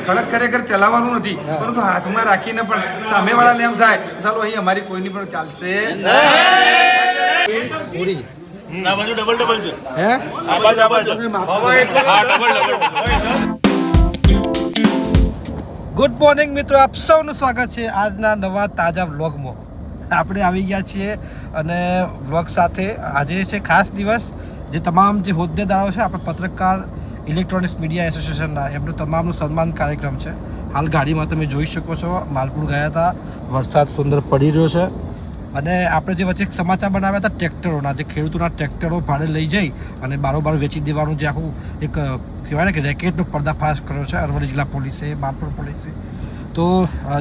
ખડક ખરેખર ચલાવવાનું નથી, પરંતુ હાથમાં રાખીને પણ સામેવાળાને એમ થાય ચાલો અહીં અમારી કોઈની પણ ચાલશે. ના બાજુ ડબલ ડબલ છે. હે આ બાજુ ગુડ મોર્નિંગ મિત્રો, આપ સૌનું સ્વાગત છે આજના નવા તાજા વ્લોગમાં. આપણે આવી ગયા છીએ અને વ્લોગ સાથે આજે છે ખાસ દિવસ. જે તમામ જે હોદ્દેદારો છે આપણે પત્રકાર ઇલેક્ટ્રોનિક્સ મીડિયા એસોસિએશનના, એમનું તમામનું સન્માન કાર્યક્રમ છે. હાલ ગાડીમાં તમે જોઈ શકો છો, માલપુર ગયા હતા, વરસાદ સુંદર પડી રહ્યો છે. અને આપણે જે વચ્ચે એક સમાચાર બનાવ્યા હતા ટ્રેક્ટરોના, જે ખેડૂતોના ટ્રેક્ટરો ભાડે લઈ જઈ અને બારોબાર વેચી દેવાનું જે આખું એક કહેવાય ને કે રેકેટનો પર્દાફાશ કર્યો છે અરવલ્લી જિલ્લા પોલીસે, માલપુર પોલીસે. તો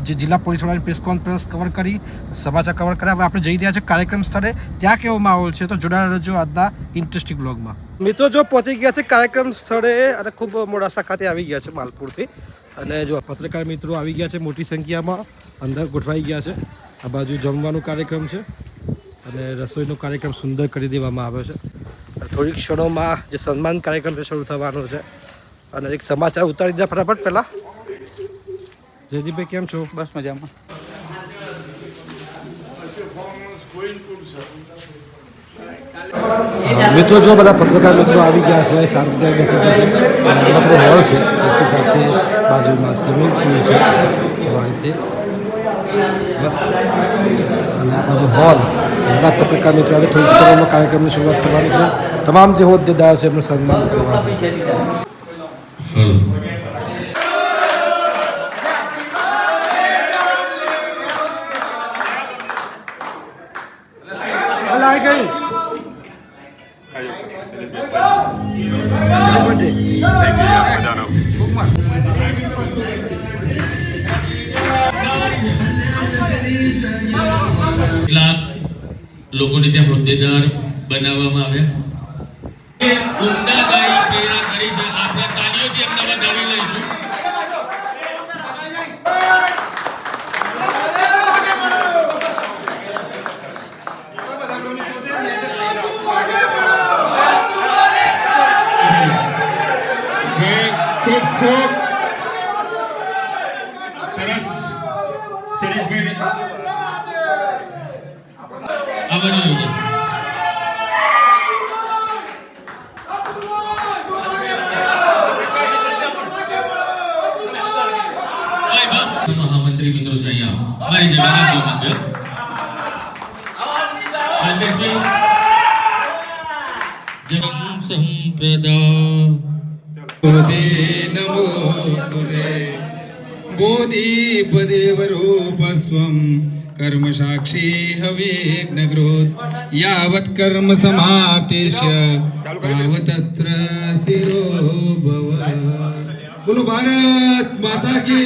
જે જિલ્લા પોલીસવાળાની પ્રેસ કોન્ફરન્સ કવર કરી, સમાચાર કવર કર્યા. હવે આપણે જઈ રહ્યા છીએ કાર્યક્રમ સ્થળે, ત્યાં કેવો માહોલ છે. તો જોડાયેલા રહેજો આજના ઇન્ટરેસ્ટિંગ બ્લોગમાં. મિત્રો જો પહોંચી ગયા છે કાર્યક્રમ સ્થળે અને ખૂબ મોડાસા ખાતે આવી ગયા છે માલપુરથી. અને જો પત્રકાર મિત્રો આવી ગયા છે મોટી સંખ્યામાં, અંદર ગોઠવાઈ ગયા છે. આ બાજુ જમવાનો કાર્યક્રમ છે અને રસોઈનો કાર્યક્રમ સુંદર કરી દેવામાં આવ્યો છે. થોડીક ક્ષણોમાં જે સન્માન કાર્યક્રમ છે શરૂ થવાનો છે. અને એક સમાચાર ઉતારી દીધા ફટાફટ પહેલાં. જયદીપભાઈ કેમ છો? બસ મજામાં. મિત્રો જો બધા પત્રકાર મિત્રો આવી ગયા છે, શાંતિથી બેસી ગયા છે. અને આપણો હોલ છે એસી સાથે, બાજુમાં સ્વિમિંગ પુલ છે આ રીતે મસ્ત. અને આ બાજુ હોલ. બધા પત્રકાર મિત્રો હવે થોડી ક્ષણોમાં કાર્યક્રમની શરૂઆત કરવાની છે. તમામ જે હોદ્દેદાર છે એમનું સન્માન કરવાનું. લોકોને ત્યાં હોદ્દેદાર બનાવવામાં આવ્યા. ઉમદા ગાડી પ્રેરણા કરી છે. આપણે તાળીઓથી એમને વધાવી લઈશું. ખૂબ ખૂબ સરસ શરીફભાઈ આભારી યોજના. મહામંત્રી મિત્રો છે અહીંયા મારી જગ્યાએ बोधिपदेवरूपस्वं कर्म साक्षी हवेग्नग्रोत् यावत् कर्म समाप्तिस्य तावतत्र स्थिरो भव. बोलो भारत माता की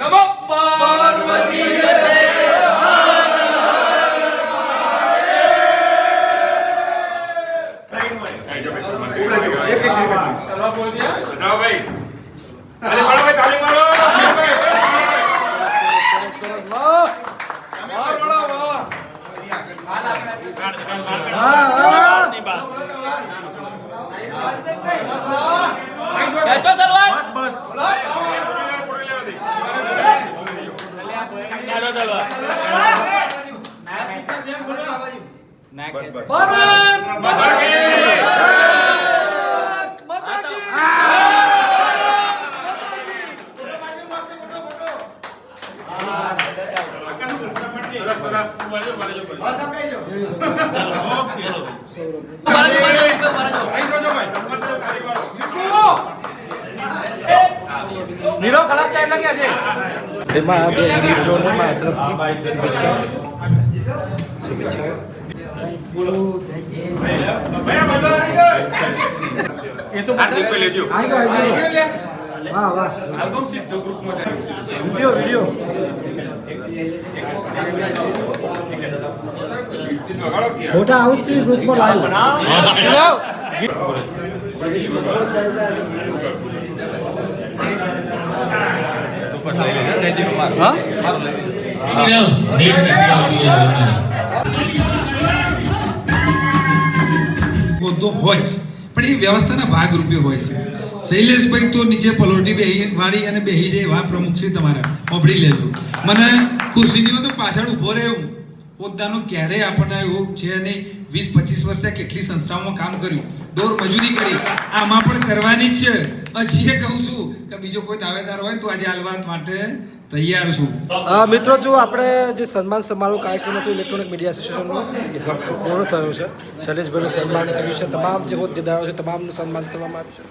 नमो पार्वती. એમાં બે મિત્રોને મારા તરફથી શુભેચ્છા. એ તો હાર્દિક ભાઈ લેજો. વાહ વાહ. વિડિયો ફોટા આવું જ છે ગ્રુપમાં લાઈવ. હોદ્દો હોય છે પણ એ વ્યવસ્થાના ભાગરૂપે હોય છે. શૈલેષભાઈ તો નીચે પલોટી બેહી વાળી અને બેહી જાય એવા પ્રમુખ છે તમારા, મોભળી લેજો. મને ખુરશીની તો પાછળ ઊભો રહે હોદ્દાનો ક્યારેય આપણને એવું છે નહીં. 20-25 વર્ષે કેટલી સંસ્થાઓમાં કામ કર્યું, ડોર મજૂરી કરી, આમાં પણ કરવાની જ છે. હજી એ કહું છું કે બીજો કોઈ દાવેદાર હોય તો આજે આ વાત માટે તૈયાર છું. મિત્રો જો આપણે જે સન્માન સમારોહ કાર્યક્રમ હતો ઇલેક્ટ્રોનિક મીડિયા એસોસિએશનનો એ પૂર્ણ થયો છે. શૈલેષભાઈનું સન્માન કર્યું છે, તમામ જે હોદ્દેદારો છે તમામનું સન્માન કરવામાં આવ્યું છે.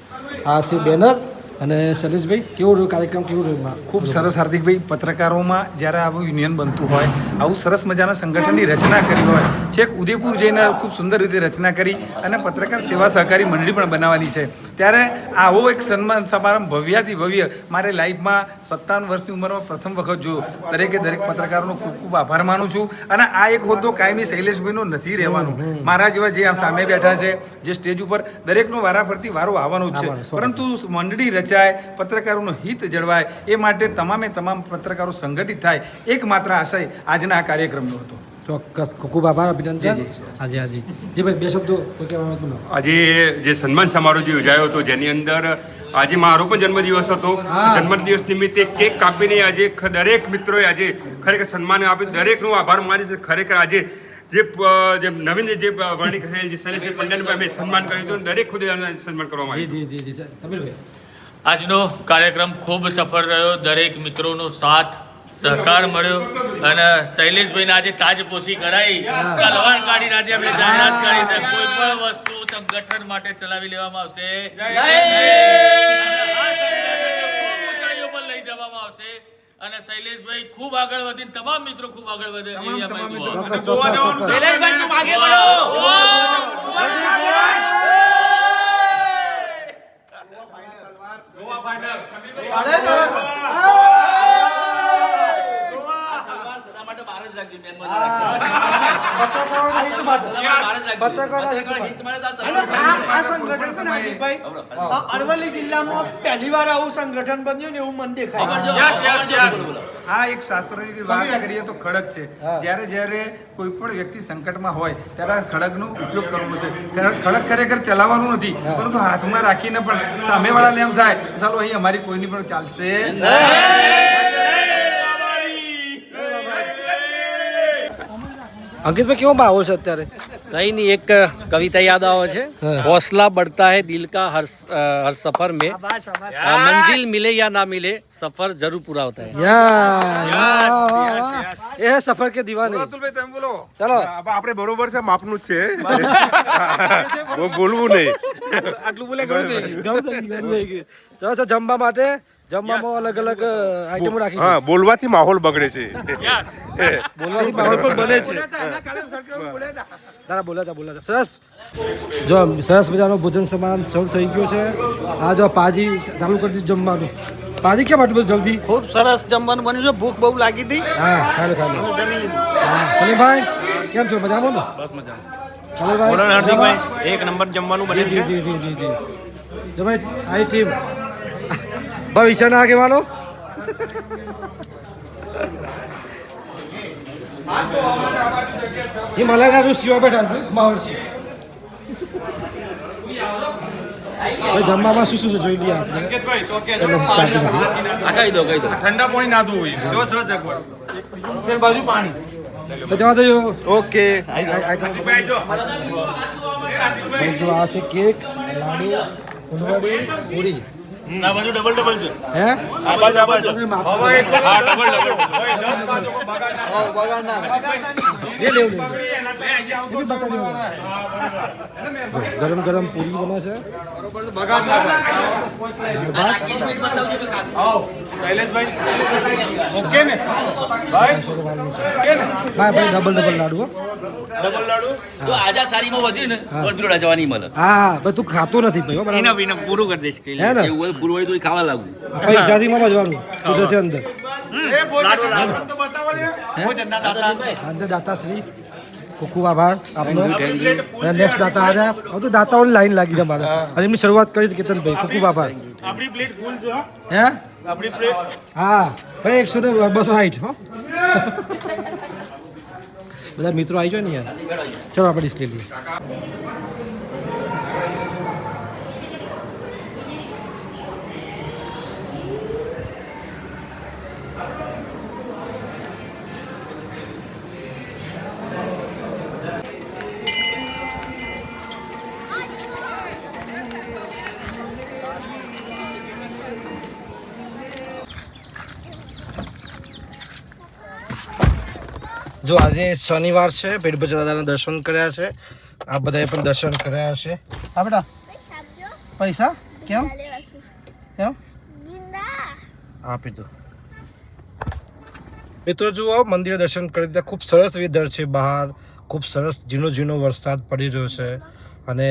આ છે બેનર. અને શૈલેષભાઈ કેવો રહ્યો કાર્યક્રમ, કેવું રહ્યું? ખૂબ સરસ હાર્દિકભાઈ. પત્રકારોમાં જ્યારે આવું યુનિયન બનતું હોય, આવું સરસ મજાના સંગઠનની રચના કરી હોય, છેક ઉદયપુર જઈને ખૂબ સુંદર રીતે રચના કરી અને પત્રકાર સેવા સહકારી મંડળી પણ બનાવવાની છે, ત્યારે આવો એક સન્માન સમારંભ ભવ્યાથી ભવ્ય મારે લાઈફમાં 57 વર્ષની ઉંમરમાં પ્રથમ વખત જોયો. દરેકે દરેક પત્રકારોનો ખૂબ ખૂબ આભાર માનું છું. અને આ એક હોદ્દો કાયમી શૈલેષભાઈનો નથી રહેવાનો. મારા જેવા જે આમ સામે બેઠા છે, જે સ્ટેજ ઉપર દરેકનો વારાફરતી વારો આવવાનો જ છે, પરંતુ મંડળી રચાય, પત્રકારોનું હિત જળવાય એ માટે તમામ પત્રકારો સંગઠિત થાય, એકમાત્ર આશય આજના આ કાર્યક્રમનો હતો. ચોક્કસ, ખૂબ આભાર, અભિનંદન. હાજી હાજી જી ભાઈ, બે શબ્દો કોઈ કહેવા માંગતો? આજે જે સન્માન સમારોહ જે યોજાયો હતો, જેની અંદર આજે મારો પણ જન્મદિવસ હતો. જન્મદિવસ નિમિત્તે કેક કાપીને આજે દરેક મિત્રોએ આજે ખરેખર સન્માન આપ્યું. દરેકનો આભાર માનીશ. ખરેખર આજે જે નવીન જે વર્ણિક થયેલ જે શૈલેષભાઈ પંડ્યાનું અમે સન્માન કર્યું હતું, દરેક ખુદેદારનું સન્માન કરવામાં આવ્યું. જી સમીરભાઈ, આજનો કાર્યક્રમ ખૂબ સફળ રહ્યો. દરેક મિત્રોનો સાથ સહકાર મળ્યો અને શૈલેષભાઈને આજે તાજપોશી કરાઈ, તલવાર કાઢીને આજે આપણે જાહેરાત કરી છે કોઈ પણ વસ્તુ સંગઠન માટે ચલાવી લેવામાં આવશે, ઊંચાઈઓ પર લઈ જવામાં આવશે અને શૈલેષભાઈ ખૂબ આગળ વધીને તમામ મિત્રો ખૂબ આગળ વધે એવી અમારી દુઆ. શૈલેષભાઈ તું આગે बढ़ो. અરવલ્લી જિલ્લામાં પહેલી વાર આવું સંગઠન બન્યું ને એવું મને દેખાય. આ એક શાસ્ત્રની વાત કરીએ તો ખડગ છે. જ્યારે કોઈ પણ વ્યક્તિ સંકટમાં હોય ત્યારે ખડગનો ઉપયોગ કરવો છે. ખડગ ખરેખર ચલાવવાનું નથી, પરંતુ હાથમાં રાખીને પણ સામેવાળાને એમ થાય ચાલો અહીં અમારી કોઈની પણ ચાલશે. અંકિતભાઈ કેવો માહોલ છે અત્યારે? कहीं नहीं, एक कविता याद आओ है, हौसला बढ़ता है दिल का हर सफर में, मंजिल मिले या ना मिले सफर जरूर पूरा होता है. એ હે સફર કે દીવાની. તમે બોલો. ચલો આપણે બરોબર છે, માપનું જ છે, બોલવું નહીં. આટલું બોલે ઘણું થઈ ગયું. ચલો જમવા માટે જમવામાં અલગ અલગ આઈટમો રાખી છે. હા, બોલવાથી માહોલ બગડે છે. બોલવાથી માહોલ પણ બને છે. તારા બોલાતા સરસ. જો સરસ મજાનો ભોજન સમારંભ શરૂ થઈ ગયો છે. આ જો પાજી ચાલુ કરી દીધું જમવાનું. પાજી કેમ આટલું બધું જલ્દી? ખૂબ સરસ જમવાનું બન્યું છે, ભૂખ બહુ લાગી હતી. હા, ખાલી હા સલીમભાઈ કેમ છો? મજામાં ને? બસ મજામાં. સલીમભાઈ એક નંબર જમવાનું બને છે. જી જો ભાઈ આઈ ટીમ ભવિષ્ય ના આગેવાનો. હિમાલયના ઋષિઓ બેઠા છે, મહર્ષિ. જમવામાં શું છે જોઈ લઈએ આપણે. ઠંડા પાણી ના ધોવું જો સહજ બાજુ પાણી તો જવા દેજો. ઓકે. જો આ છે કેક, લાડુ, ફૂલવડી, પૂરી. આ બાજુ ડબલ છે. હે આ બાજુ હવે ગરમ ગરમ પૂરી બને છે. ઓકે ને ભાઈ ડબલ લાડુ હો. તો આજા થાળીમાં વધ્યું ને તો પેલો જવાની મળે. હા ભાઈ તું ખાતો નથી ભાઈ હો, બરાબર. પૂરું કરી દઈશ કે હે ને એવું પૂરું હોય તો ખાવા લાગુ. પૈસાથી માં જવાનું તું જશે અંદર. અંદર દાતાશ્રી ખૂબ ખૂબ આભાર આપનો. નેક્સ્ટ દાતા આવ્યા. હવે તો દાતાઓની લાઈન લાગી છે મારે, અને એમની શરૂઆત કરી છે કેતનભાઈ. ખૂબ ખૂબ આભાર. આપણી પ્લેટ ફૂલ છે. હે આપણી પ્લેટ હા ભાઈ 100 હો. બધા મિત્રો આવી જાય ને યાર. ચલો આપણે ડિસ્પ્લે લઈએ. જો આજે શનિવાર છે, ભેટભજ દાદાના દર્શન કર્યા છે, આ બધાએ પણ દર્શન કર્યા છે. હા બેટા પૈસા કેમ કેમ આપી દો. મિત્રો જુઓ મંદિરે દર્શન કરી દીધા. ખૂબ સરસ વેધર છે બહાર, ખૂબ સરસ ઝીણો વરસાદ પડી રહ્યો છે અને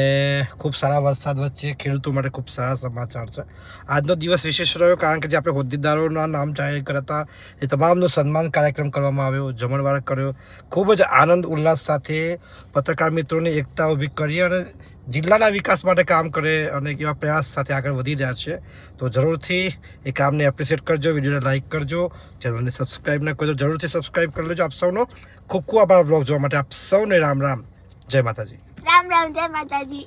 ખૂબ સારા વરસાદ વચ્ચે ખેડૂતો માટે ખૂબ સારા સમાચાર છે. આજનો દિવસ વિશેષ રહ્યો કારણ કે જે આપણે હોદ્દેદારોના નામ જાહેર કર્યા હતા એ તમામનું સન્માન કાર્યક્રમ કરવામાં આવ્યો, જમણવાર કર્યો. ખૂબ જ આનંદ ઉલ્લાસ સાથે પત્રકાર મિત્રોની એકતા ઊભી કરી અને જિલ્લાના વિકાસ માટે કામ કરે અને એવા પ્રયાસ સાથે આગળ વધી રહ્યા છે. તો જરૂરથી એ કામને એપ્રિશિએટ કરજો, વિડીયોને લાઇક કરજો, ચેનલને સબસ્ક્રાઈબ ન કરજો, જરૂરથી સબસ્ક્રાઈબ કરી લેજો. આપ સૌનો ખૂબ ખૂબ આભાર બ્લોગ જોવા માટે. આપ સૌને રામ રામ, જય માતાજી. રામ રામ, જય માતાજી.